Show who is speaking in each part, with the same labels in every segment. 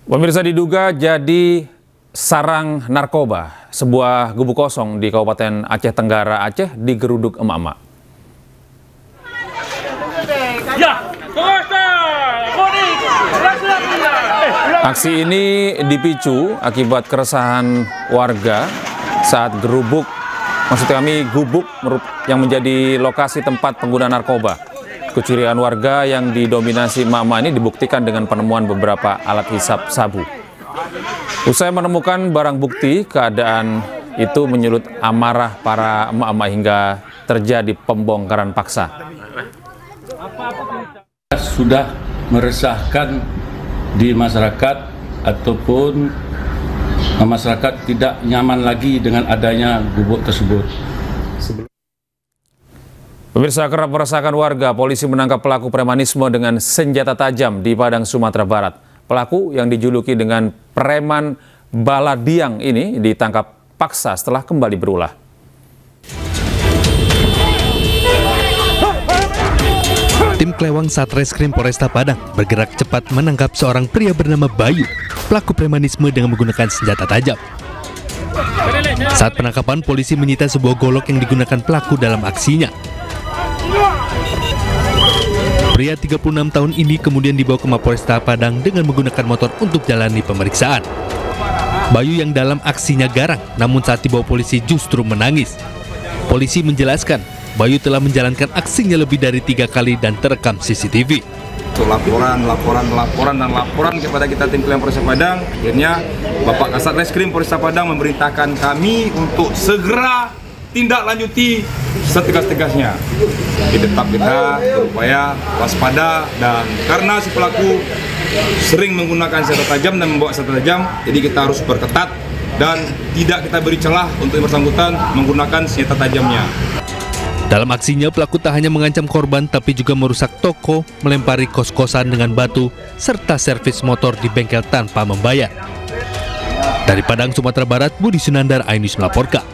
Speaker 1: Pemirsa, diduga jadi sarang narkoba, sebuah gubuk kosong di Kabupaten Aceh Tenggara, Aceh digeruduk emak-emak. Aksi ini dipicu akibat keresahan warga saat gubuk yang menjadi lokasi tempat pengguna narkoba. Kecurigaan warga yang didominasi emak-emak ini dibuktikan dengan penemuan beberapa alat hisap sabu. Usai menemukan barang bukti, keadaan itu menyulut amarah para emak-emak hingga terjadi pembongkaran paksa.
Speaker 2: Sudah meresahkan di masyarakat ataupun masyarakat tidak nyaman lagi dengan adanya gubuk tersebut.
Speaker 1: Pemirsa, kerap meresahkan warga, polisi menangkap pelaku premanisme dengan senjata tajam di Padang, Sumatera Barat. Pelaku yang dijuluki dengan preman Baladiang ini ditangkap paksa setelah kembali berulah.
Speaker 3: Tim Klewang Satreskrim Polresta Padang bergerak cepat menangkap seorang pria bernama Bayu, pelaku premanisme dengan menggunakan senjata tajam. Saat penangkapan, polisi menyita sebuah golok yang digunakan pelaku dalam aksinya. Pria 36 tahun ini kemudian dibawa ke Mapolresta Padang dengan menggunakan motor untuk jalani pemeriksaan. Bayu yang dalam aksinya garang, namun saat dibawa polisi justru menangis. Polisi menjelaskan, Bayu telah menjalankan aksinya lebih dari 3 kali dan terekam CCTV.
Speaker 4: Laporan kepada kita tim Klewang Polresta Padang. Akhirnya Bapak Kasat Reskrim Polresta Padang memerintahkan kami untuk segera tindak lanjuti setegas-tegasnya. Tetap kita berupaya waspada, dan karena si pelaku sering menggunakan senjata tajam dan membawa senjata tajam, jadi kita harus berketat dan tidak kita beri celah untuk yang bersangkutan menggunakan senjata tajamnya.
Speaker 3: Dalam aksinya, pelaku tak hanya mengancam korban tapi juga merusak toko, melempari kos-kosan dengan batu, serta servis motor di bengkel tanpa membayar. Dari Padang, Sumatera Barat, Budi Sunandar, iNews melaporkan.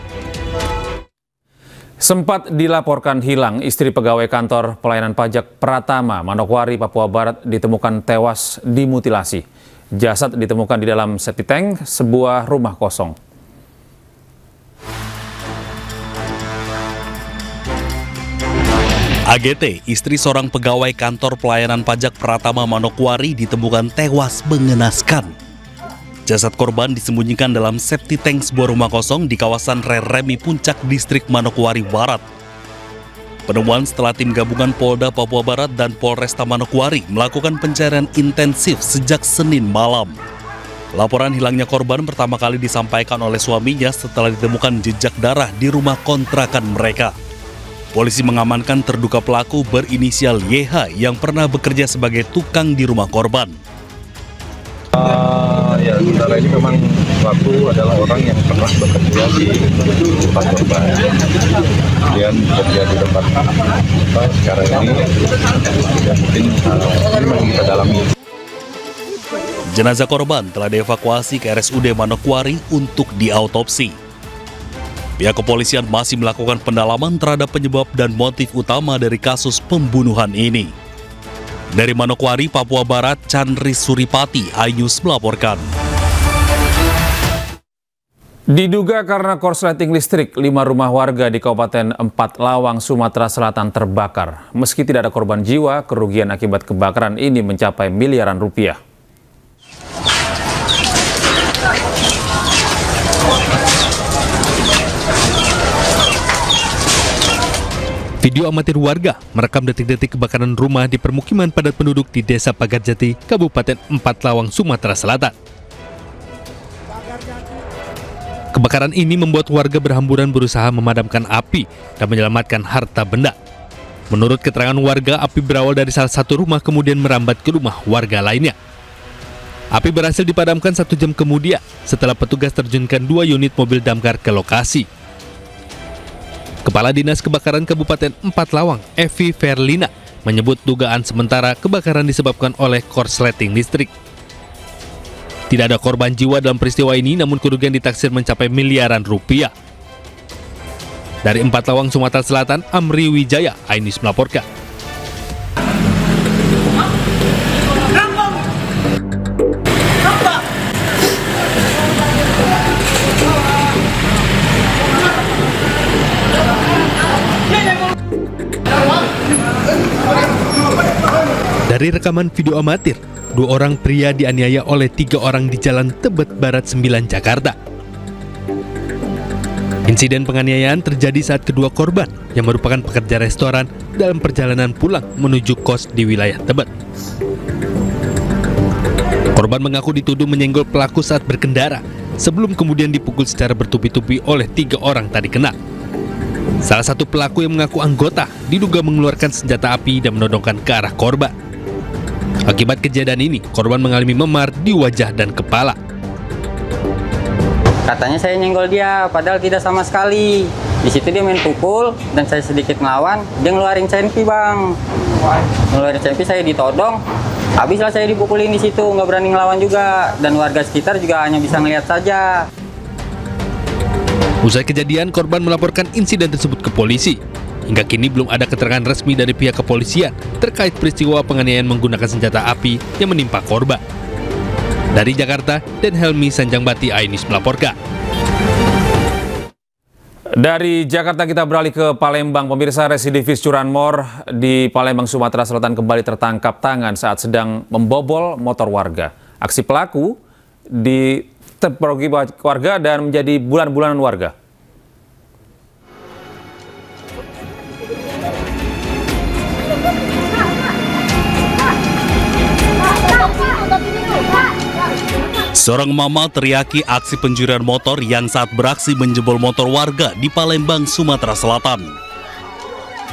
Speaker 1: Sempat dilaporkan hilang, istri pegawai kantor pelayanan pajak Pratama, Manokwari, Papua Barat ditemukan tewas dimutilasi. Jasad ditemukan di dalam septic tank sebuah rumah kosong.
Speaker 5: AGT, istri seorang pegawai kantor pelayanan pajak Pratama Manokwari ditemukan tewas mengenaskan. Jasad korban disembunyikan dalam septic tank sebuah rumah kosong di kawasan Reremi Puncak, Distrik Manokwari Barat. Penemuan setelah tim gabungan Polda Papua Barat dan Polresta Manokwari melakukan pencarian intensif sejak Senin malam. Laporan hilangnya korban pertama kali disampaikan oleh suaminya setelah ditemukan jejak darah di rumah kontrakan mereka. Polisi mengamankan terduga pelaku berinisial YH yang pernah bekerja sebagai tukang di rumah korban.
Speaker 6: Ya, sementara ini memang pelaku adalah orang yang pernah bekerja di tempat korban. Kemudian bekerja di tempat sekarang ini, dan mungkin ini memang kita dalami.
Speaker 5: Jenazah korban telah dievakuasi ke RSUD Manokwari untuk diautopsi. Pihak kepolisian masih melakukan pendalaman terhadap penyebab dan motif utama dari kasus pembunuhan ini. Dari Manokwari, Papua Barat, Chandri Suripati, iNews melaporkan.
Speaker 1: Diduga karena korsleting listrik, 5 rumah warga di Kabupaten Empat Lawang, Sumatera Selatan terbakar. Meski tidak ada korban jiwa, kerugian akibat kebakaran ini mencapai miliaran rupiah.
Speaker 3: Video amatir warga merekam detik-detik kebakaran rumah di permukiman padat penduduk di Desa Pagarjati, Kabupaten Empat Lawang, Sumatera Selatan. Kebakaran ini membuat warga berhamburan berusaha memadamkan api dan menyelamatkan harta benda. Menurut keterangan warga, api berawal dari salah satu rumah kemudian merambat ke rumah warga lainnya. Api berhasil dipadamkan 1 jam kemudian setelah petugas terjunkan 2 unit mobil damkar ke lokasi. Kepala Dinas Kebakaran Kabupaten Empat Lawang, Evi Verlina, menyebut dugaan sementara kebakaran disebabkan oleh korsleting listrik. Tidak ada korban jiwa dalam peristiwa ini, namun kerugian ditaksir mencapai miliaran rupiah. Dari Empat Lawang, Sumatera Selatan, Amri Wijaya, iNews melaporkan. Dari rekaman video amatir, 2 orang pria dianiaya oleh 3 orang di Jalan Tebet Barat 9, Jakarta. Insiden penganiayaan terjadi saat kedua korban yang merupakan pekerja restoran dalam perjalanan pulang menuju kos di wilayah Tebet. Korban mengaku dituduh menyenggol pelaku saat berkendara sebelum kemudian dipukul secara bertubi-tubi oleh 3 orang tak dikenal. Salah satu pelaku yang mengaku anggota diduga mengeluarkan senjata api dan menodongkan ke arah korban. Akibat kejadian ini, korban mengalami memar di wajah dan kepala.
Speaker 7: Katanya saya nyenggol dia, padahal tidak sama sekali. Di situ dia main pukul dan saya sedikit melawan, dia ngeluarin senpi, Bang. Ngeluarin senpi, saya ditodong. Habislah saya dipukulin di situ, nggak berani ngelawan juga. Dan warga sekitar juga hanya bisa ngeliat saja.
Speaker 3: Usai kejadian, korban melaporkan insiden tersebut ke polisi. Hingga kini belum ada keterangan resmi dari pihak kepolisian terkait peristiwa penganiayaan menggunakan senjata api yang menimpa korban. Dari Jakarta, dan Helmi Sanjangbati, iNews melaporkan.
Speaker 1: Dari Jakarta kita beralih ke Palembang. Pemirsa, residivis curanmor di Palembang, Sumatera Selatan kembali tertangkap tangan saat sedang membobol motor warga. Aksi pelaku diterperogi warga dan menjadi bulan-bulanan warga.
Speaker 5: Seorang mama teriaki aksi pencurian motor yang saat beraksi menjebol motor warga di Palembang, Sumatera Selatan.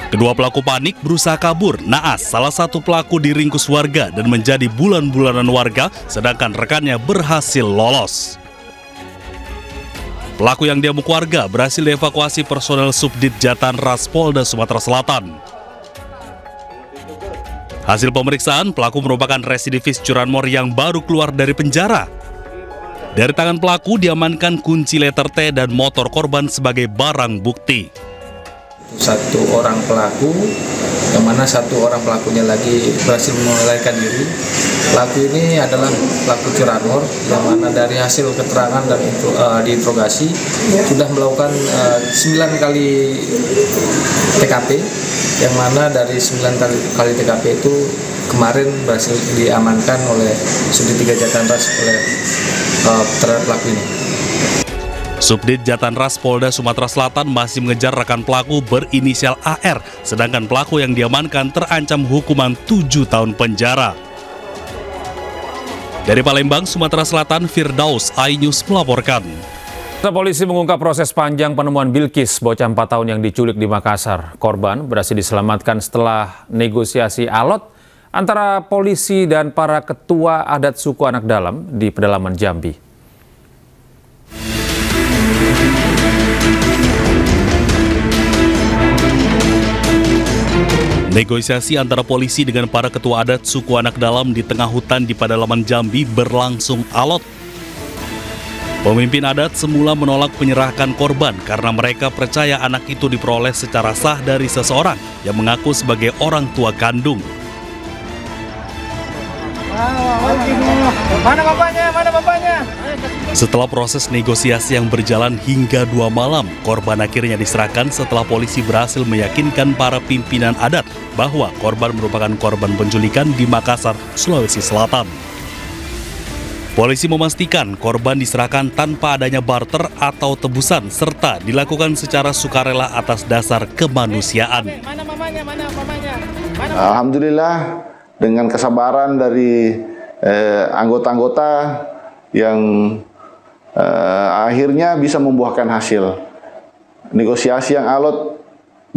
Speaker 5: Kedua pelaku panik berusaha kabur. Naas, salah satu pelaku diringkus warga dan menjadi bulan-bulanan warga, sedangkan rekannya berhasil lolos. Pelaku yang diamuk warga berhasil dievakuasi personel Subdit Jatanras Polda Sumatera Selatan. Hasil pemeriksaan, pelaku merupakan residivis curanmor yang baru keluar dari penjara. Dari tangan pelaku diamankan kunci letter T dan motor korban sebagai barang bukti.
Speaker 8: Satu orang pelaku, yang mana satu orang pelakunya lagi berhasil melarikan diri. Pelaku ini adalah pelaku curanmor, yang mana dari hasil keterangan dan diinterogasi sudah melakukan 9 kali TKP, yang mana dari 9 kali TKP itu kemarin berhasil diamankan oleh Subdit 3 Jatanras oleh terhadap pelaku ini.
Speaker 5: Subdit Jatanras Polda Sumatera Selatan masih mengejar rekan pelaku berinisial AR, sedangkan pelaku yang diamankan terancam hukuman 7 tahun penjara. Dari Palembang, Sumatera Selatan, Firdaus, iNews melaporkan.
Speaker 1: Polisi mengungkap proses panjang penemuan Bilkis, bocah 4 tahun yang diculik di Makassar. Korban berhasil diselamatkan setelah negosiasi alot antara polisi dan para ketua adat suku anak dalam di pedalaman Jambi.
Speaker 5: Negosiasi antara polisi dengan para ketua adat suku anak dalam di tengah hutan di pedalaman Jambi berlangsung alot. Pemimpin adat semula menolak menyerahkan korban karena mereka percaya anak itu diperoleh secara sah dari seseorang yang mengaku sebagai orang tua kandung.
Speaker 9: Mana bapaknya? Mana bapaknya?
Speaker 5: Setelah proses negosiasi yang berjalan hingga 2 malam, korban akhirnya diserahkan setelah polisi berhasil meyakinkan para pimpinan adat bahwa korban merupakan korban penculikan di Makassar, Sulawesi Selatan. Polisi memastikan korban diserahkan tanpa adanya barter atau tebusan serta dilakukan secara sukarela atas dasar kemanusiaan.
Speaker 9: Mana mamanya? Mana mamanya?
Speaker 10: Alhamdulillah, dengan kesabaran dari anggota-anggota yang akhirnya bisa membuahkan hasil. Negosiasi yang alot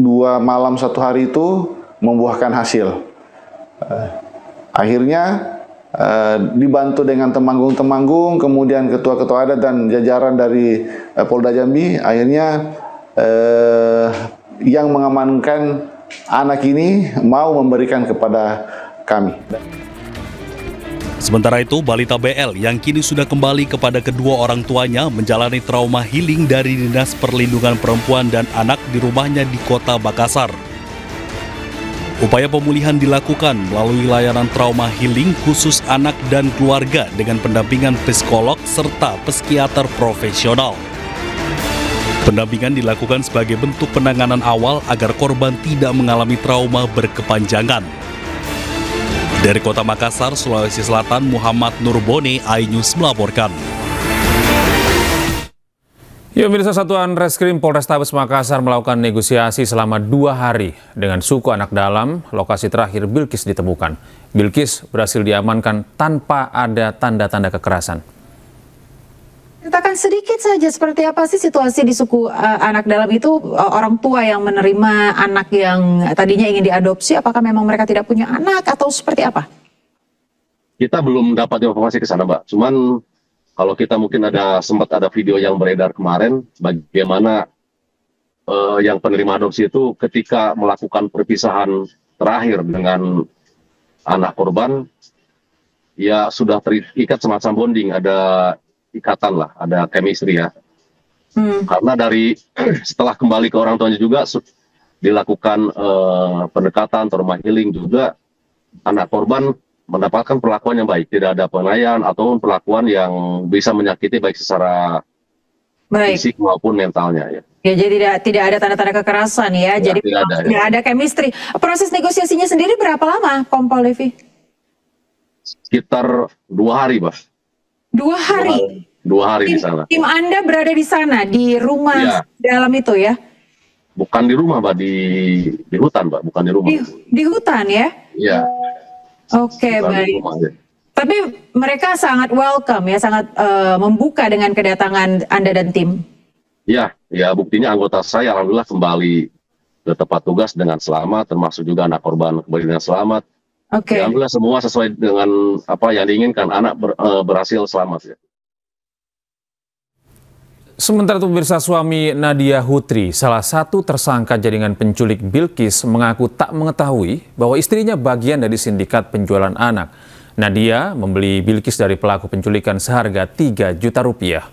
Speaker 10: 2 malam 1 hari itu membuahkan hasil. Akhirnya dibantu dengan temanggung-temanggung, kemudian ketua-ketua adat dan jajaran dari Polda Jambi, akhirnya yang mengamankan anak ini mau memberikan kepada kami.
Speaker 5: Sementara itu, balita BL yang kini sudah kembali kepada kedua orang tuanya menjalani trauma healing dari Dinas Perlindungan Perempuan dan Anak di rumahnya di Kota Makassar. Upaya pemulihan dilakukan melalui layanan trauma healing khusus anak dan keluarga dengan pendampingan psikolog serta psikiater profesional. Pendampingan dilakukan sebagai bentuk penanganan awal agar korban tidak mengalami trauma berkepanjangan. Dari Kota Makassar, Sulawesi Selatan, Muhammad Nurbone, iNews melaporkan.
Speaker 1: Ya, pemirsa, Satuan Reskrim Polrestabes Makassar melakukan negosiasi selama 2 hari dengan suku anak dalam. Lokasi terakhir Bilkis ditemukan. Bilkis berhasil diamankan tanpa ada tanda-tanda kekerasan.
Speaker 11: Ceritakan sedikit saja seperti apa sih situasi di suku anak dalam itu, orang tua yang menerima anak yang tadinya ingin diadopsi, apakah memang mereka tidak punya anak atau seperti apa?
Speaker 12: Kita belum dapat informasi ke sana, Mbak. Cuman kalau kita mungkin sempat ada video yang beredar kemarin, bagaimana yang penerima adopsi itu ketika melakukan perpisahan terakhir dengan anak korban, ya sudah terikat semacam bonding, ada ikatan lah, ada chemistry ya. Karena setelah kembali ke orang tuanya juga dilakukan pendekatan, trauma healing juga, anak korban mendapatkan perlakuan yang baik, tidak ada penganiayaan ataupun perlakuan yang bisa menyakiti baik secara fisik maupun mentalnya ya.
Speaker 11: Ya, jadi tidak ada tanda-tanda kekerasan ya, jadi tidak ada chemistry. Proses negosiasinya sendiri berapa lama, Kompol Devi?
Speaker 12: Sekitar 2 hari, Mbak.
Speaker 11: 2 hari?
Speaker 12: 2 hari di sana.
Speaker 11: Tim Anda berada di sana, di rumah dalam itu ya?
Speaker 12: Bukan di rumah, Mbak, di hutan, Mbak, bukan di rumah.
Speaker 11: Di hutan ya?
Speaker 12: Iya.
Speaker 11: Oke, baik. Tapi mereka sangat welcome ya, sangat membuka dengan kedatangan Anda dan tim.
Speaker 12: Ya, buktinya anggota saya alhamdulillah kembali ke tempat tugas dengan selamat, termasuk juga anak korban kembali dengan selamat.
Speaker 11: Oke.
Speaker 12: Alhamdulillah semua sesuai dengan apa yang diinginkan, anak berhasil selamat ya.
Speaker 1: Sementara itu, pemirsa, suami Nadia Hutri, salah satu tersangka jaringan penculik Bilkis, mengaku tak mengetahui bahwa istrinya bagian dari sindikat penjualan anak. Nadia membeli Bilkis dari pelaku penculikan seharga 3 juta rupiah.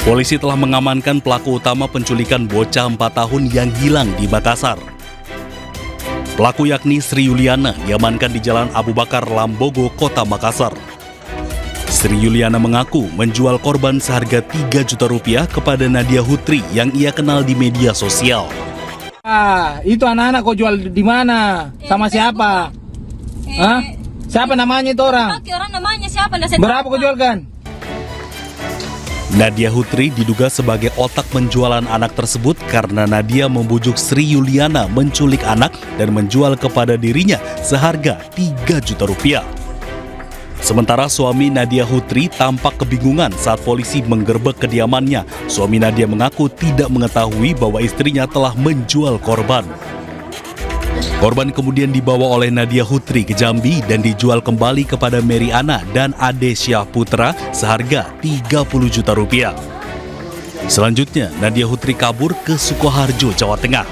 Speaker 5: Polisi telah mengamankan pelaku utama penculikan bocah 4 tahun yang hilang di Makassar. Pelaku yakni Sri Yuliana diamankan di Jalan Abu Bakar Lambogo, Kota Makassar. Sri Yuliana mengaku menjual korban seharga 3 juta rupiah kepada Nadia Hutri yang ia kenal di media sosial.
Speaker 9: Itu anak-anak kau jual di mana? Sama siapa? Siapa namanya itu orang?
Speaker 13: Orang namanya siapa?
Speaker 9: Berapa kau jualkan?
Speaker 5: Nadia Hutri diduga sebagai otak penjualan anak tersebut karena Nadia membujuk Sri Yuliana menculik anak dan menjual kepada dirinya seharga 3 juta rupiah. Sementara suami Nadia Hutri tampak kebingungan saat polisi menggerebek kediamannya. Suami Nadia mengaku tidak mengetahui bahwa istrinya telah menjual korban. Korban kemudian dibawa oleh Nadia Hutri ke Jambi dan dijual kembali kepada Mary Ana dan Ade Syah Putra seharga 30 juta rupiah. Selanjutnya, Nadia Hutri kabur ke Sukoharjo, Jawa Tengah.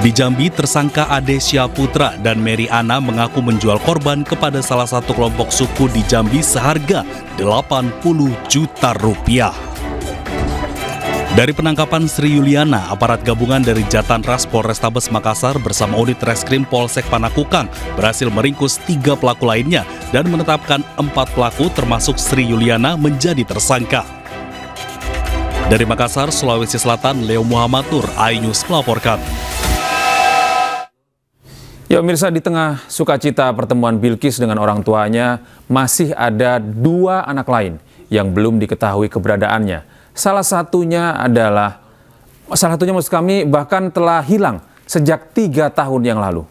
Speaker 5: Di Jambi, tersangka Ade Syah Putra dan Mary Ana mengaku menjual korban kepada salah satu kelompok suku di Jambi seharga 80 juta rupiah. Dari penangkapan Sri Yuliana, aparat gabungan dari Jatanras Polrestabes Makassar bersama unit Reskrim Polsek Panakukang berhasil meringkus 3 pelaku lainnya dan menetapkan 4 pelaku termasuk Sri Yuliana menjadi tersangka. Dari Makassar, Sulawesi Selatan, Leo Muhammadur, iNews melaporkan.
Speaker 1: Ya, pemirsa, di tengah sukacita pertemuan Bilkis dengan orang tuanya, masih ada 2 anak lain yang belum diketahui keberadaannya. Salah satunya maksud kami bahkan telah hilang sejak 3 tahun yang lalu.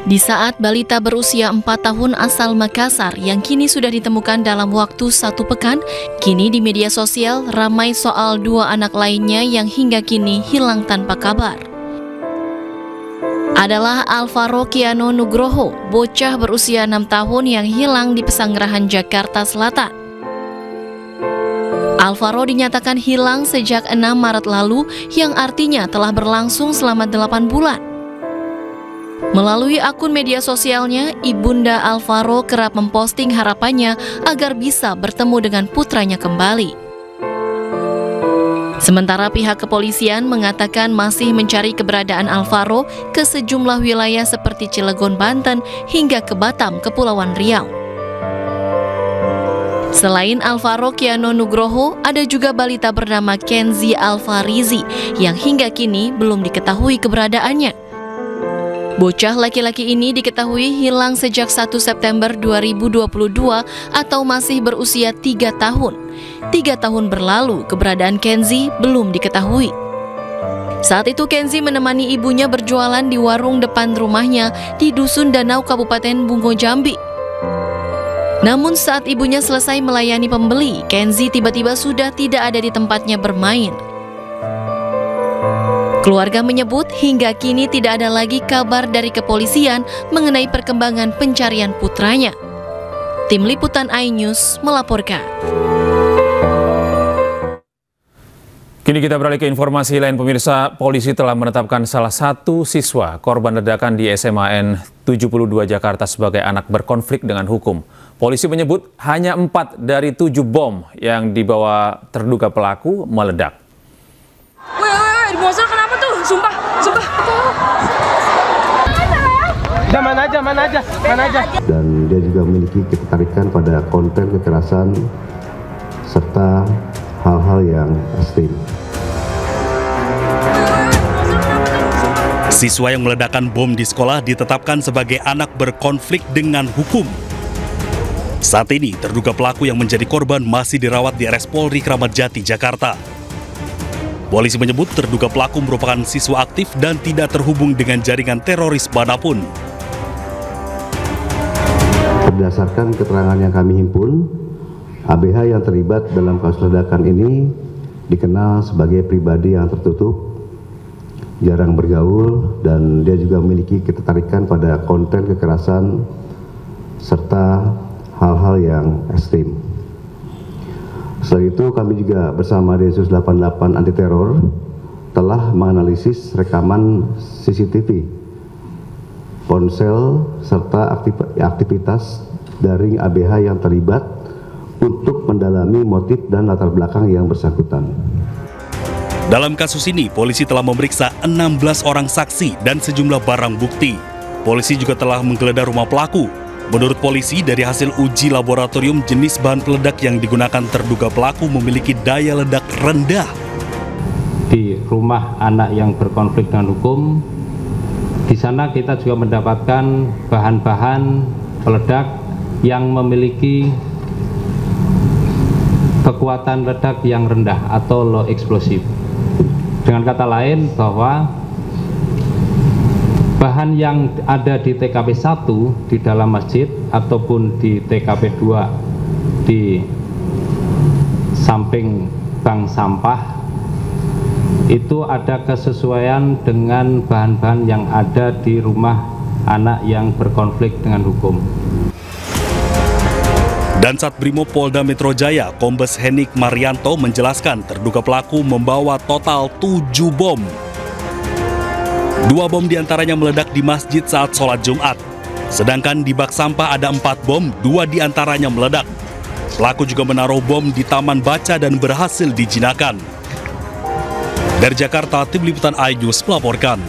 Speaker 13: Di saat balita berusia 4 tahun asal Makassar yang kini sudah ditemukan dalam waktu 1 pekan, kini di media sosial ramai soal 2 anak lainnya yang hingga kini hilang tanpa kabar. Adalah Alvaro Kiano Nugroho, bocah berusia 6 tahun yang hilang di Pesanggerahan, Jakarta Selatan. Alvaro dinyatakan hilang sejak 6 Maret lalu, yang artinya telah berlangsung selama 8 bulan. Melalui akun media sosialnya, Ibunda Alvaro kerap memposting harapannya agar bisa bertemu dengan putranya kembali. Sementara pihak kepolisian mengatakan masih mencari keberadaan Alvaro ke sejumlah wilayah seperti Cilegon, Banten, hingga ke Batam, Kepulauan Riau. Selain Alvaro Kiano Nugroho, ada juga balita bernama Kenzi Alfarizi yang hingga kini belum diketahui keberadaannya. Bocah laki-laki ini diketahui hilang sejak 1 September 2022 atau masih berusia 3 tahun. 3 tahun berlalu, keberadaan Kenzi belum diketahui. Saat itu Kenzi menemani ibunya berjualan di warung depan rumahnya di Dusun Danau, Kabupaten Bungo Jambi. Namun saat ibunya selesai melayani pembeli, Kenzi tiba-tiba sudah tidak ada di tempatnya bermain. Keluarga menyebut hingga kini tidak ada lagi kabar dari kepolisian mengenai perkembangan pencarian putranya. Tim Liputan iNews melaporkan.
Speaker 1: Kini kita beralih ke informasi lain, pemirsa. Polisi telah menetapkan salah satu siswa korban ledakan di SMAN 72 Jakarta sebagai anak berkonflik dengan hukum. Polisi menyebut hanya 4 dari 7 bom yang dibawa terduga pelaku meledak.
Speaker 14: Di motor kenapa tuh? Sumpah. Udah mana aja.
Speaker 15: Dan dia juga memiliki ketertarikan pada konten kekerasan serta hal-hal yang ekstrim.
Speaker 5: Siswa yang meledakkan bom di sekolah ditetapkan sebagai anak berkonflik dengan hukum. Saat ini, terduga pelaku yang menjadi korban masih dirawat di RS Polri Kramat Jati, Jakarta. Polisi menyebut terduga pelaku merupakan siswa aktif dan tidak terhubung dengan jaringan teroris manapun.
Speaker 15: Berdasarkan keterangan yang kami himpun, ABH yang terlibat dalam kasus ledakan ini dikenal sebagai pribadi yang tertutup, jarang bergaul, dan dia juga memiliki ketertarikan pada konten kekerasan serta hal-hal yang ekstrim. Selain itu, kami juga bersama Densus 88 Anti Teror telah menganalisis rekaman CCTV, ponsel, serta aktivitas dari ABH yang terlibat untuk mendalami motif dan latar belakang yang bersangkutan.
Speaker 5: Dalam kasus ini, polisi telah memeriksa 16 orang saksi dan sejumlah barang bukti. Polisi juga telah menggeledah rumah pelaku. Menurut polisi, dari hasil uji laboratorium, jenis bahan peledak yang digunakan terduga pelaku memiliki daya ledak rendah.
Speaker 16: Di rumah anak yang berkonflik dengan hukum, di sana kita juga mendapatkan bahan-bahan peledak yang memiliki kekuatan ledak yang rendah atau low explosive. Dengan kata lain, bahwa bahan yang ada di TKP 1 di dalam masjid ataupun di TKP 2 di samping bank sampah itu ada kesesuaian dengan bahan-bahan yang ada di rumah anak yang berkonflik dengan hukum.
Speaker 5: Dan Sat Brimob Polda Metro Jaya, Kombes Henik Marianto menjelaskan terduga pelaku membawa total 7 bom. 2 bom diantaranya meledak di masjid saat sholat Jumat. Sedangkan di bak sampah ada 4 bom, 2 diantaranya meledak. Pelaku juga menaruh bom di taman baca dan berhasil dijinakan. Dari Jakarta, Tim Liputan iNews melaporkan.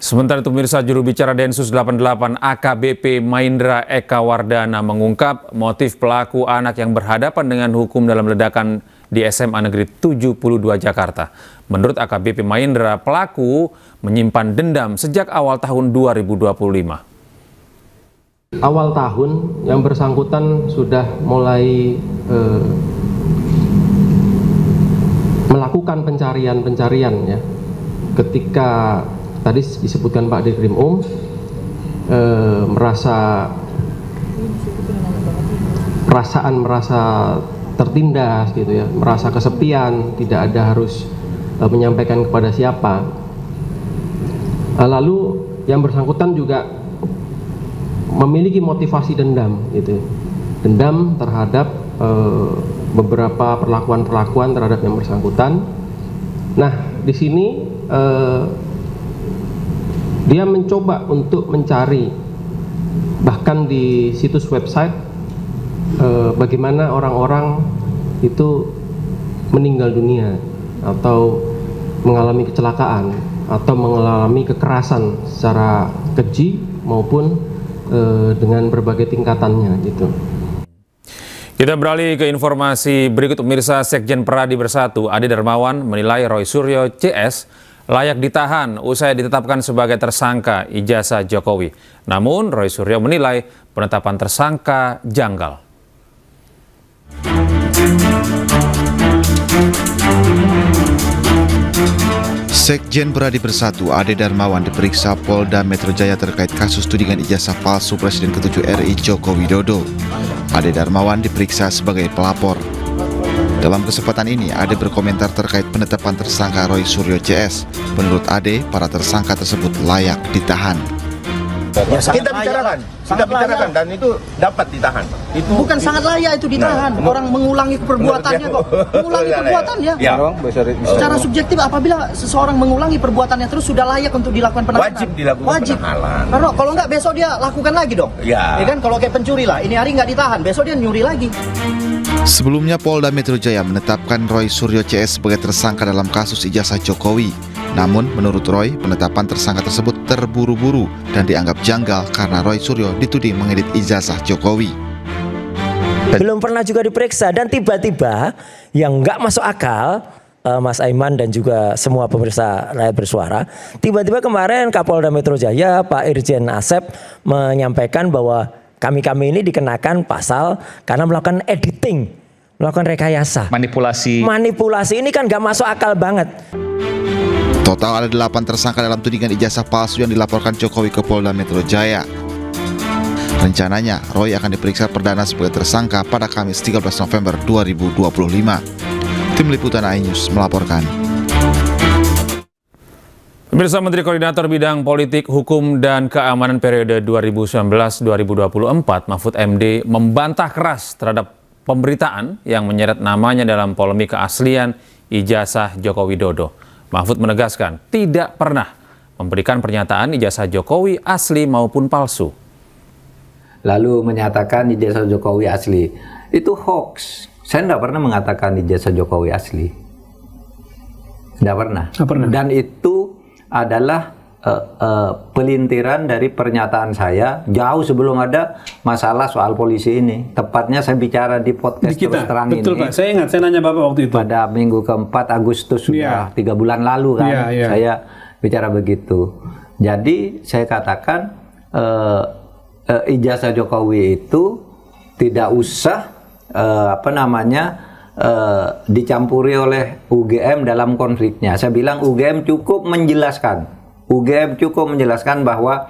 Speaker 1: Sementara itu, pemirsa, juru bicara Densus 88 AKBP Maindra Eka Wardana mengungkap motif pelaku anak yang berhadapan dengan hukum dalam ledakan di SMA Negeri 72 Jakarta. Menurut AKBP Maindra, pelaku menyimpan dendam sejak awal tahun 2025.
Speaker 17: Awal tahun yang bersangkutan sudah mulai melakukan pencarian ya. Ketika tadi disebutkan Pak Dirkrim merasa tertindas gitu ya, merasa kesepian, tidak ada harus menyampaikan kepada siapa. Lalu yang bersangkutan juga memiliki motivasi dendam gitu, dendam terhadap beberapa perlakuan terhadap yang bersangkutan. Nah, di sini dia mencoba untuk mencari, bahkan di situs website, bagaimana orang-orang itu meninggal dunia atau mengalami kecelakaan atau mengalami kekerasan secara keji maupun dengan berbagai tingkatannya gitu.
Speaker 1: Kita beralih ke informasi berikut. Pemirsa, Sekjen Peradi Bersatu Ade Darmawan menilai Roy Suryo CS layak ditahan usai ditetapkan sebagai tersangka ijazah Jokowi. Namun Roy Suryo menilai penetapan tersangka janggal.
Speaker 18: Sekjen Peradi Bersatu Ade Darmawan diperiksa Polda Metro Jaya terkait kasus tudingan ijazah palsu Presiden ke-7 RI Joko Widodo. Ade Darmawan diperiksa sebagai pelapor. Dalam kesempatan ini, Ade berkomentar terkait penetapan tersangka Roy Suryo CS. Menurut Ade, para tersangka tersebut layak ditahan.
Speaker 19: Ya, kita bicarakan dan itu dapat ditahan. Itu bukan sangat layak itu ditahan. Orang mengulangi perbuatannya kok. Mengulangi perbuatannya. Ya. Secara subjektif apabila seseorang mengulangi perbuatannya terus sudah layak untuk dilakukan penahanan. Wajib dilakukan penahanan. Karena kalau enggak besok dia lakukan lagi dong. Ya kan kalau kayak pencuri lah. Ini hari nggak ditahan, besok dia nyuri lagi.
Speaker 18: Sebelumnya Polda Metro Jaya menetapkan Roy Suryo CS sebagai tersangka dalam kasus ijazah Jokowi. Namun menurut Roy, penetapan tersangka tersebut terburu-buru dan dianggap janggal karena Roy Suryo dituding mengedit ijazah Jokowi.
Speaker 20: Belum pernah juga diperiksa dan tiba-tiba yang nggak masuk akal, Mas Aiman dan juga semua pemirsa rakyat bersuara, tiba-tiba kemarin Kapolda Metro Jaya Pak Irjen Asep menyampaikan bahwa kami ini dikenakan pasal karena melakukan editing, melakukan rekayasa. Manipulasi ini kan nggak masuk akal banget.
Speaker 18: Total ada 8 tersangka dalam tudingan ijazah palsu yang dilaporkan Jokowi ke Polda Metro Jaya. Rencananya, Roy akan diperiksa perdana sebagai tersangka pada Kamis 13 November 2025. Tim Liputan iNews melaporkan.
Speaker 1: Pemirsa, Menteri Koordinator Bidang Politik, Hukum, dan Keamanan periode 2019-2024, Mahfud MD, membantah keras terhadap pemberitaan yang menyeret namanya dalam polemik keaslian ijazah Joko Widodo. Mahfud menegaskan tidak pernah memberikan pernyataan ijazah Jokowi asli maupun palsu.
Speaker 21: Lalu menyatakan ijazah Jokowi asli. Itu hoax. Saya tidak pernah mengatakan ijazah Jokowi asli. Tidak pernah. Dan itu adalah pelintiran dari pernyataan saya jauh sebelum ada masalah soal polisi ini. Tepatnya saya bicara di podcast Terus Terang
Speaker 22: betul,
Speaker 21: ini.
Speaker 22: Pak. Saya ingat, saya nanya Bapak waktu itu.
Speaker 21: Pada minggu keempat Agustus sudah 3 bulan lalu kan, saya bicara begitu. Jadi saya katakan ijazah Jokowi itu tidak usah dicampuri oleh UGM dalam konfliknya. Saya bilang UGM cukup menjelaskan bahwa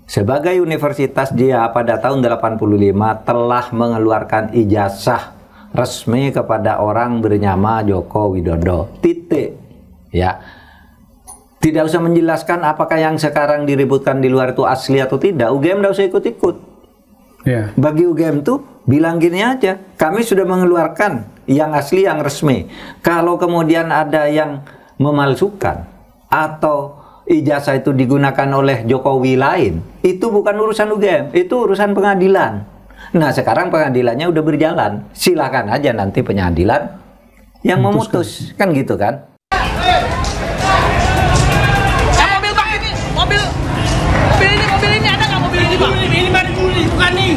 Speaker 21: sebagai universitas dia pada tahun 85 telah mengeluarkan ijazah resmi kepada orang bernama Joko Widodo. Titik. Ya. Tidak usah menjelaskan apakah yang sekarang diributkan di luar itu asli atau tidak. UGM tidak usah ikut-ikut. Bagi UGM tuh bilang gini aja, kami sudah mengeluarkan yang asli, yang resmi. Kalau kemudian ada yang memalsukan atau ijazah itu digunakan oleh Jokowi lain, itu bukan urusan UGM, itu urusan pengadilan. Nah sekarang pengadilannya udah berjalan, silakan aja nanti pengadilan yang memutus, kan gitu kan.
Speaker 14: Mobil ini ada nggak mobil ini, Pak? Ini bukan nih.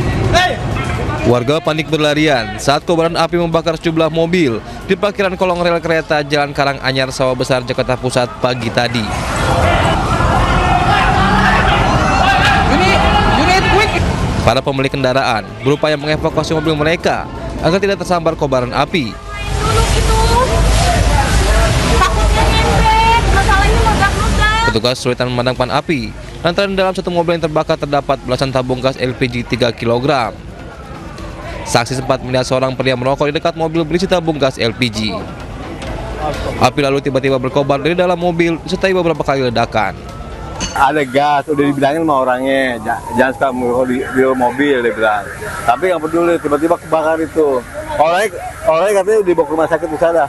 Speaker 3: Warga panik berlarian saat kobaran api membakar sejumlah mobil di parkiran kolong rel kereta Jalan Karanganyar Sawah Besar, Jakarta Pusat pagi tadi. Para pemilik kendaraan berupaya mengevakuasi mobil mereka agar tidak tersambar kobaran api. Petugas kesulitan memadamkan api lantaran dalam satu mobil yang terbakar terdapat belasan tabung gas LPG 3 kg. Saksi sempat melihat seorang pria merokok di dekat mobil berisi tabung gas LPG. Api lalu tiba-tiba berkobar dari dalam mobil disertai beberapa kali ledakan.
Speaker 23: Ada gas, udah dibilangin sama orangnya, jangan suka merokok di mobil, dia bilang. Tapi yang peduli, tiba-tiba kebakar itu. Orangnya katanya dibawa ke rumah sakit di sana.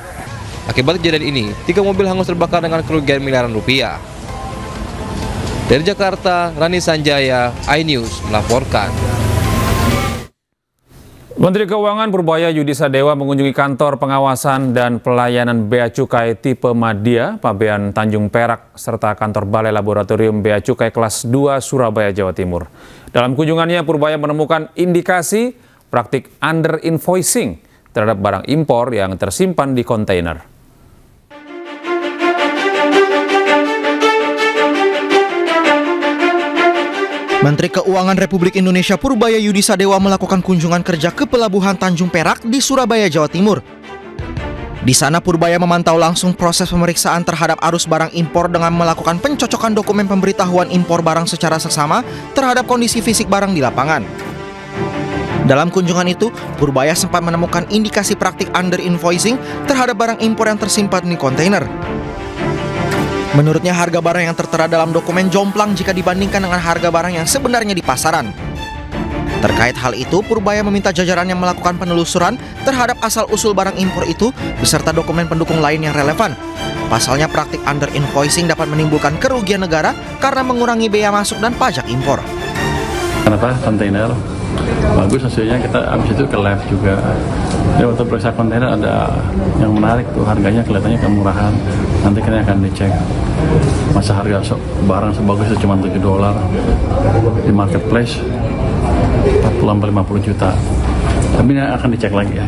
Speaker 3: Akibat kejadian ini, 3 mobil hangus terbakar dengan kerugian miliaran rupiah. Dari Jakarta, Rani Sanjaya, iNews melaporkan.
Speaker 1: Menteri Keuangan Purbaya Yudi Sadewa mengunjungi kantor pengawasan dan pelayanan Bea Cukai tipe Madya, Pabean Tanjung Perak, serta kantor Balai Laboratorium Bea Cukai kelas 2 Surabaya, Jawa Timur. Dalam kunjungannya, Purbaya menemukan indikasi praktik under invoicing terhadap barang impor yang tersimpan di kontainer.
Speaker 2: Menteri Keuangan Republik Indonesia Purbaya Yudi Sadewa melakukan kunjungan kerja ke Pelabuhan Tanjung Perak di Surabaya, Jawa Timur. Di sana Purbaya memantau langsung proses pemeriksaan terhadap arus barang impor dengan melakukan pencocokan dokumen pemberitahuan impor barang secara seksama terhadap kondisi fisik barang di lapangan. Dalam kunjungan itu, Purbaya sempat menemukan indikasi praktik under invoicing terhadap barang impor yang tersimpan di kontainer. Menurutnya harga barang yang tertera dalam dokumen jomplang jika dibandingkan dengan harga barang yang sebenarnya di pasaran. Terkait hal itu, Purbaya meminta jajarannya melakukan penelusuran terhadap asal-usul barang impor itu beserta dokumen pendukung lain yang relevan. Pasalnya praktik under invoicing dapat menimbulkan kerugian negara karena mengurangi bea masuk dan pajak impor.
Speaker 4: Kenapa kontainer? Bagus hasilnya, kita habis itu ke lab juga. Ya, waktu periksa kontainer ada yang menarik tuh, harganya kelihatannya kemurahan. Nanti kita akan dicek masa harga barang sebagus itu cuma $7 di marketplace 40-50 juta. Tapi ini akan dicek lagi ya.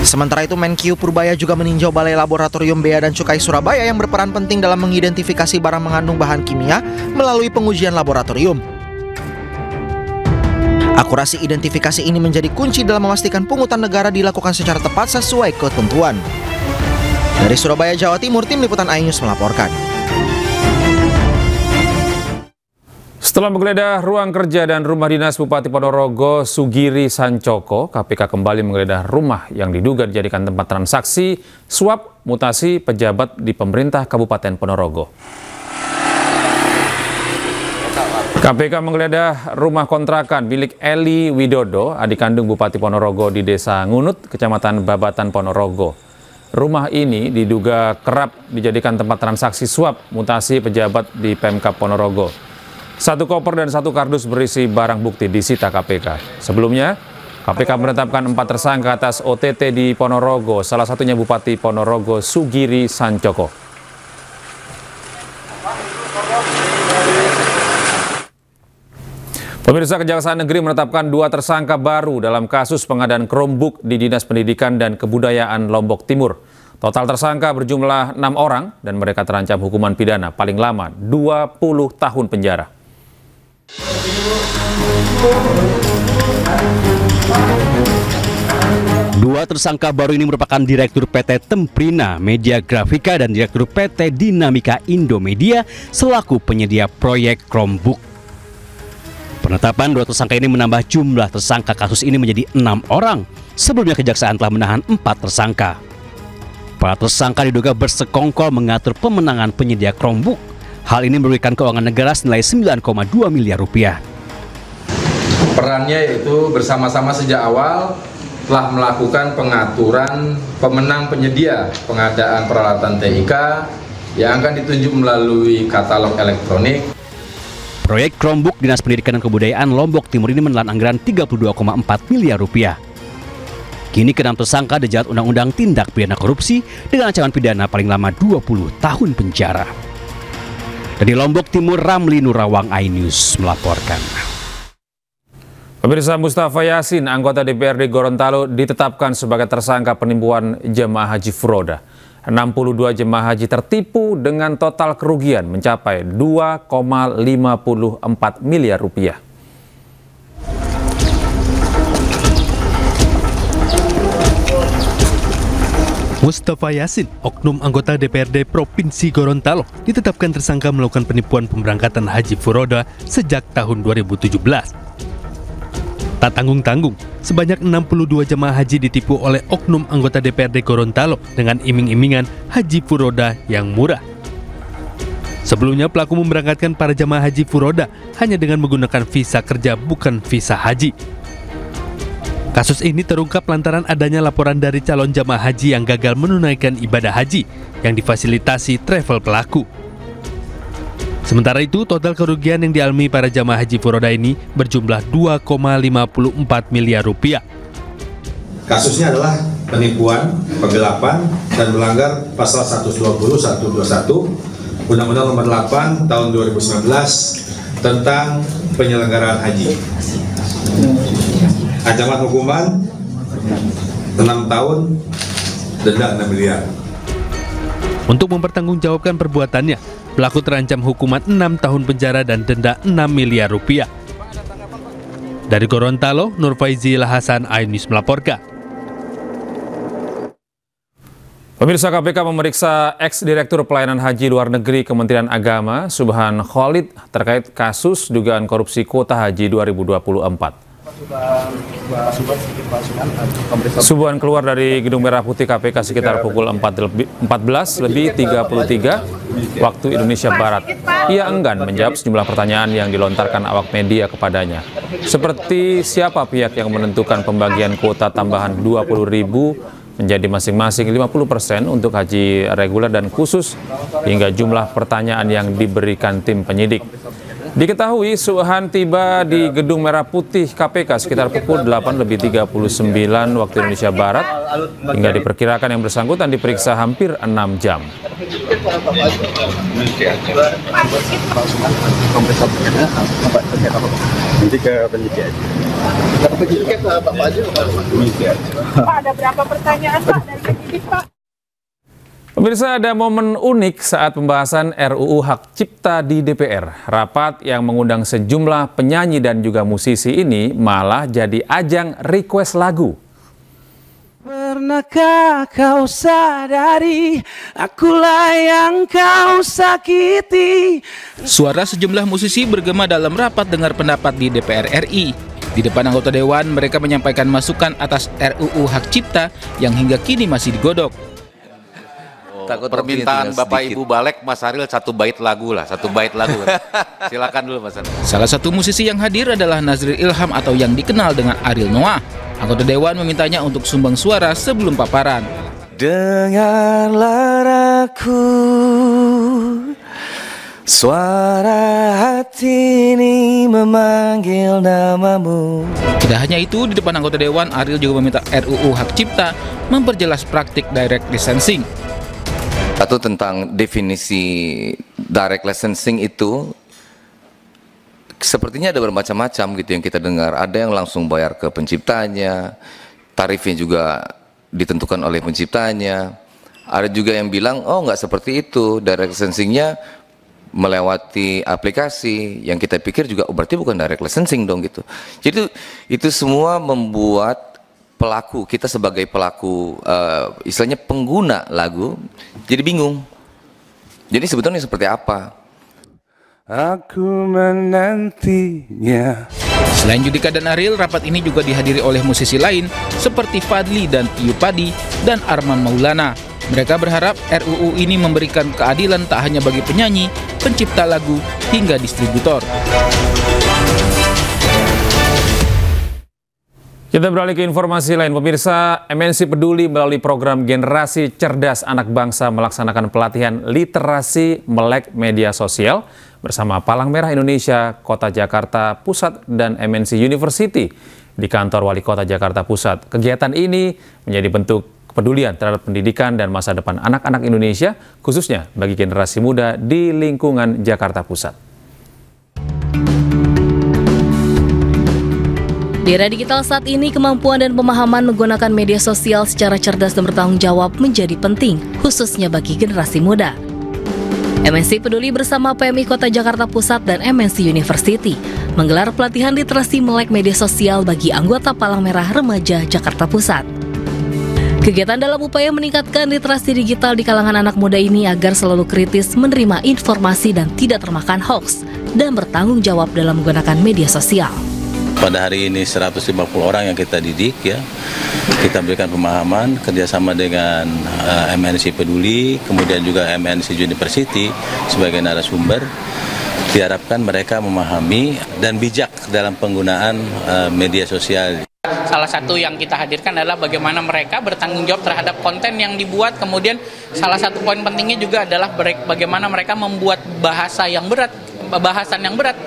Speaker 2: Sementara itu, Menkyu Purbaya juga meninjau Balai Laboratorium Bea dan Cukai Surabaya yang berperan penting dalam mengidentifikasi barang mengandung bahan kimia melalui pengujian laboratorium. Akurasi identifikasi ini menjadi kunci dalam memastikan pungutan negara dilakukan secara tepat sesuai ketentuan. Dari Surabaya, Jawa Timur, Tim Liputan iNews melaporkan.
Speaker 1: Setelah menggeledah ruang kerja dan rumah dinas Bupati Ponorogo Sugiri Sancoko, KPK kembali menggeledah rumah yang diduga dijadikan tempat transaksi suap mutasi pejabat di pemerintah Kabupaten Ponorogo. KPK menggeledah rumah kontrakan milik Eli Widodo, adik kandung Bupati Ponorogo di Desa Ngunut, Kecamatan Babatan, Ponorogo. Rumah ini diduga kerap dijadikan tempat transaksi suap mutasi pejabat di Pemkab Ponorogo. 1 koper dan 1 kardus berisi barang bukti disita KPK. Sebelumnya, KPK menetapkan 4 tersangka atas OTT di Ponorogo, salah satunya Bupati Ponorogo Sugiri Sancoko. Pemirsa, Kejaksaan Negeri menetapkan 2 tersangka baru dalam kasus pengadaan Chromebook di Dinas Pendidikan dan Kebudayaan Lombok Timur. Total tersangka berjumlah 6 orang dan mereka terancam hukuman pidana paling lama 20 tahun penjara.
Speaker 5: Dua tersangka baru ini merupakan Direktur PT Temprina Media Grafika dan Direktur PT Dinamika Indomedia selaku penyedia proyek Chromebook. Penetapan 2 tersangka ini menambah jumlah tersangka kasus ini menjadi 6 orang. Sebelumnya Kejaksaan telah menahan 4 tersangka. Para tersangka diduga bersekongkol mengatur pemenangan penyedia Chromebook. Hal ini merugikan keuangan negara senilai 9,2 miliar rupiah.
Speaker 22: Perannya yaitu bersama-sama sejak awal telah melakukan pengaturan pemenang penyedia pengadaan peralatan TIK yang akan ditunjuk melalui katalog elektronik.
Speaker 5: Proyek Chromebook Dinas Pendidikan dan Kebudayaan Lombok Timur ini menelan anggaran 32,4 miliar rupiah. Kini ke-6 tersangka dijerat Undang-Undang Tindak Pidana Korupsi dengan ancaman pidana paling lama 20 tahun penjara. Dari Lombok Timur, Ramli Nurawang, iNews melaporkan.
Speaker 1: Pemirsa, Mustafa Yasin, anggota DPRD Gorontalo, ditetapkan sebagai tersangka penipuan jemaah haji furoda. 62 jemaah haji tertipu dengan total kerugian mencapai 2,54 miliar rupiah.
Speaker 3: Mustafa Yasin, oknum anggota DPRD Provinsi Gorontalo, ditetapkan tersangka melakukan penipuan pemberangkatan haji furoda sejak tahun 2017. Tak tanggung-tanggung, sebanyak 62 jemaah haji ditipu oleh oknum anggota DPRD Gorontalo dengan iming-imingan haji furoda yang murah. Sebelumnya pelaku memberangkatkan para jemaah haji furoda hanya dengan menggunakan visa kerja bukan visa haji. Kasus ini terungkap lantaran adanya laporan dari calon jemaah haji yang gagal menunaikan ibadah haji yang difasilitasi travel pelaku. Sementara itu, total kerugian yang dialami para jamaah haji furoda ini berjumlah 2,54 miliar rupiah.
Speaker 6: Kasusnya adalah penipuan, penggelapan, dan melanggar pasal 120, 121, Undang-Undang Nomor 8 Tahun 2019 tentang penyelenggaraan haji. Ancaman hukuman 6 tahun, denda 6 miliar.
Speaker 3: Untuk mempertanggungjawabkan perbuatannya, pelaku terancam hukuman 6 tahun penjara dan denda 6 miliar rupiah. Dari Gorontalo, Nur Faizi Lahasan, iNews melaporkan.
Speaker 1: Pemirsa, KPK memeriksa ex-direktur pelayanan haji luar negeri Kementerian Agama, Subhan Khalid, terkait kasus dugaan korupsi kuota haji 2024. Subhan keluar dari Gedung Merah Putih KPK sekitar pukul 14:33 waktu Indonesia Barat. Ia enggan menjawab sejumlah pertanyaan yang dilontarkan awak media kepadanya. Seperti siapa pihak yang menentukan pembagian kuota tambahan 20.000 menjadi masing-masing 50% untuk haji reguler dan khusus, hingga jumlah pertanyaan yang diberikan tim penyidik. Diketahui Subhan tiba di Gedung Merah Putih KPK sekitar pukul 8:39 waktu Indonesia Barat, hingga diperkirakan yang bersangkutan diperiksa hampir 6 jam.
Speaker 23: Nanti ke penyidik.
Speaker 14: Pak, ada berapa pertanyaan Pak dari penyidik Pak?
Speaker 1: Pemirsa, ada momen unik saat pembahasan RUU Hak Cipta di DPR. Rapat yang mengundang sejumlah penyanyi dan juga musisi ini malah jadi ajang request lagu.
Speaker 14: Pernahkah kau sadari akulah yang kau sakiti?
Speaker 7: Suara sejumlah musisi bergema dalam rapat dengar pendapat di DPR RI. Di depan anggota Dewan, mereka menyampaikan masukan atas RUU Hak Cipta yang hingga kini masih digodok.
Speaker 8: Permintaan Bapak Ibu Balek, Mas Ariel satu bait lagu. Silakan dulu Mas Ariel.
Speaker 7: Salah satu musisi yang hadir adalah Nazril Ilham atau yang dikenal dengan Ariel Noah. Anggota Dewan memintanya untuk sumbang suara sebelum paparan.
Speaker 14: Dengarlah aku, suara hati ini memanggil namamu.
Speaker 7: Tidak hanya itu, di depan anggota Dewan, Ariel juga meminta RUU Hak Cipta memperjelas praktik direct licensing.
Speaker 8: Satu tentang definisi direct licensing itu sepertinya ada bermacam-macam gitu yang kita dengar. Ada yang langsung bayar ke penciptanya, tarifnya juga ditentukan oleh penciptanya. Ada juga yang bilang, oh nggak seperti itu, direct licensingnya melewati aplikasi, yang kita pikir juga berarti bukan direct licensing dong gitu. Jadi itu semua membuat pelaku, kita sebagai pelaku istilahnya pengguna lagu jadi bingung. Jadi sebetulnya seperti apa?
Speaker 14: Aku menantinya.
Speaker 7: Selain Judika dan Ariel, rapat ini juga dihadiri oleh musisi lain seperti Fadli dan Iyu Padi dan Arman Maulana. Mereka berharap RUU ini memberikan keadilan tak hanya bagi penyanyi, pencipta lagu, hingga distributor.
Speaker 1: Kita beralih ke informasi lain. Pemirsa, MNC Peduli melalui program Generasi Cerdas Anak Bangsa melaksanakan pelatihan literasi melek media sosial bersama Palang Merah Indonesia, Kota Jakarta Pusat, dan MNC University di kantor Wali Kota Jakarta Pusat. Kegiatan ini menjadi bentuk kepedulian terhadap pendidikan dan masa depan anak-anak Indonesia, khususnya bagi generasi muda di lingkungan Jakarta Pusat.
Speaker 13: Di era digital saat ini, kemampuan dan pemahaman menggunakan media sosial secara cerdas dan bertanggung jawab menjadi penting, khususnya bagi generasi muda. MNC Peduli bersama PMI Kota Jakarta Pusat dan MNC University menggelar pelatihan literasi melek media sosial bagi anggota Palang Merah Remaja Jakarta Pusat. Kegiatan dalam upaya meningkatkan literasi digital di kalangan anak muda ini agar selalu kritis menerima informasi dan tidak termakan hoax dan bertanggung jawab dalam menggunakan media sosial.
Speaker 24: Pada hari ini 150 orang yang kita didik ya, kita berikan pemahaman kerjasama dengan MNC Peduli, kemudian juga MNC University sebagai narasumber. Diharapkan mereka memahami dan bijak dalam penggunaan media sosial.
Speaker 9: salah satu yang kita hadirkan adalah bagaimana mereka bertanggung jawab terhadap konten yang dibuat. Kemudian salah satu poin pentingnya juga adalah bagaimana mereka membuat bahasan yang berat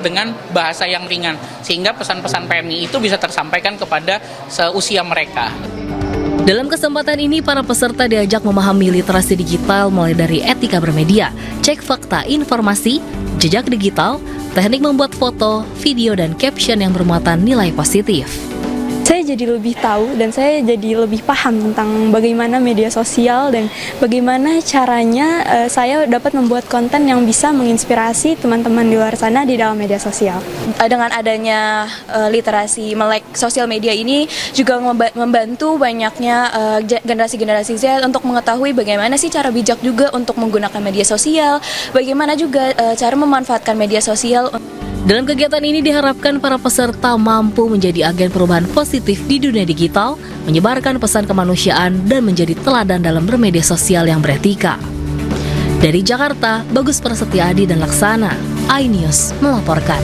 Speaker 9: dengan bahasa yang ringan, sehingga pesan-pesan PMI itu bisa tersampaikan kepada seusia mereka.
Speaker 13: Dalam kesempatan ini, para peserta diajak memahami literasi digital mulai dari etika bermedia, cek fakta informasi, jejak digital, teknik membuat foto, video, dan caption yang bermuatan nilai positif.
Speaker 10: Saya jadi lebih tahu dan saya jadi lebih paham tentang bagaimana media sosial dan bagaimana caranya saya dapat membuat konten yang bisa menginspirasi teman-teman di luar sana di dalam media sosial.
Speaker 11: Dengan adanya literasi melek sosial media ini juga membantu banyaknya generasi-generasi Z untuk mengetahui bagaimana sih cara bijak juga untuk menggunakan media sosial, bagaimana juga cara memanfaatkan media sosial.
Speaker 13: Dalam kegiatan ini diharapkan para peserta mampu menjadi agen perubahan positif di dunia digital, menyebarkan pesan kemanusiaan, dan menjadi teladan dalam bermedia sosial yang beretika. Dari Jakarta, Bagus Prasetyadi dan Laksana, iNews melaporkan.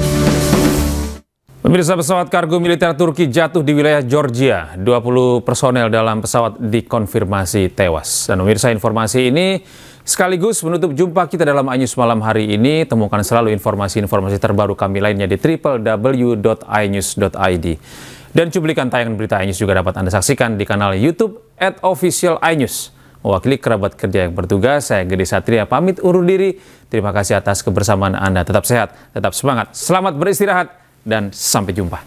Speaker 1: Pemirsa, pesawat kargo militer Turki jatuh di wilayah Georgia. 20 personel dalam pesawat dikonfirmasi tewas. Dan pemirsa, informasi ini sekaligus menutup jumpa kita dalam iNews malam hari ini. Temukan selalu informasi-informasi terbaru kami lainnya di www.inews.id. Dan cuplikan tayangan berita iNews juga dapat Anda saksikan di kanal YouTube @officialinews. Mewakili kerabat kerja yang bertugas, saya Gede Satria pamit undur diri. Terima kasih atas kebersamaan Anda. Tetap sehat, tetap semangat, selamat beristirahat, dan sampai jumpa.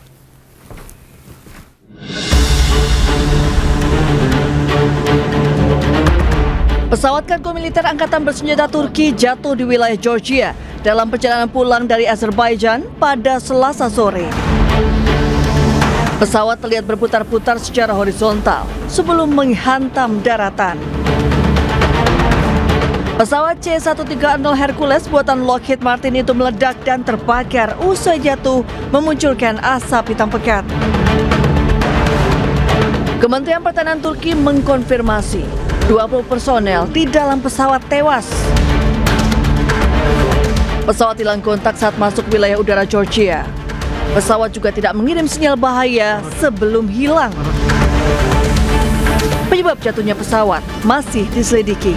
Speaker 12: Pesawat kargo militer Angkatan Bersenjata Turki jatuh di wilayah Georgia dalam perjalanan pulang dari Azerbaijan pada Selasa sore. Pesawat terlihat berputar-putar secara horizontal sebelum menghantam daratan. Pesawat C-130 Hercules buatan Lockheed Martin itu meledak dan terbakar usai jatuh, memunculkan asap hitam pekat. Kementerian Pertahanan Turki mengkonfirmasi 20 personel di dalam pesawat tewas. Pesawat hilang kontak saat masuk wilayah udara Georgia. Pesawat juga tidak mengirim sinyal bahaya sebelum hilang. Penyebab jatuhnya pesawat masih diselidiki.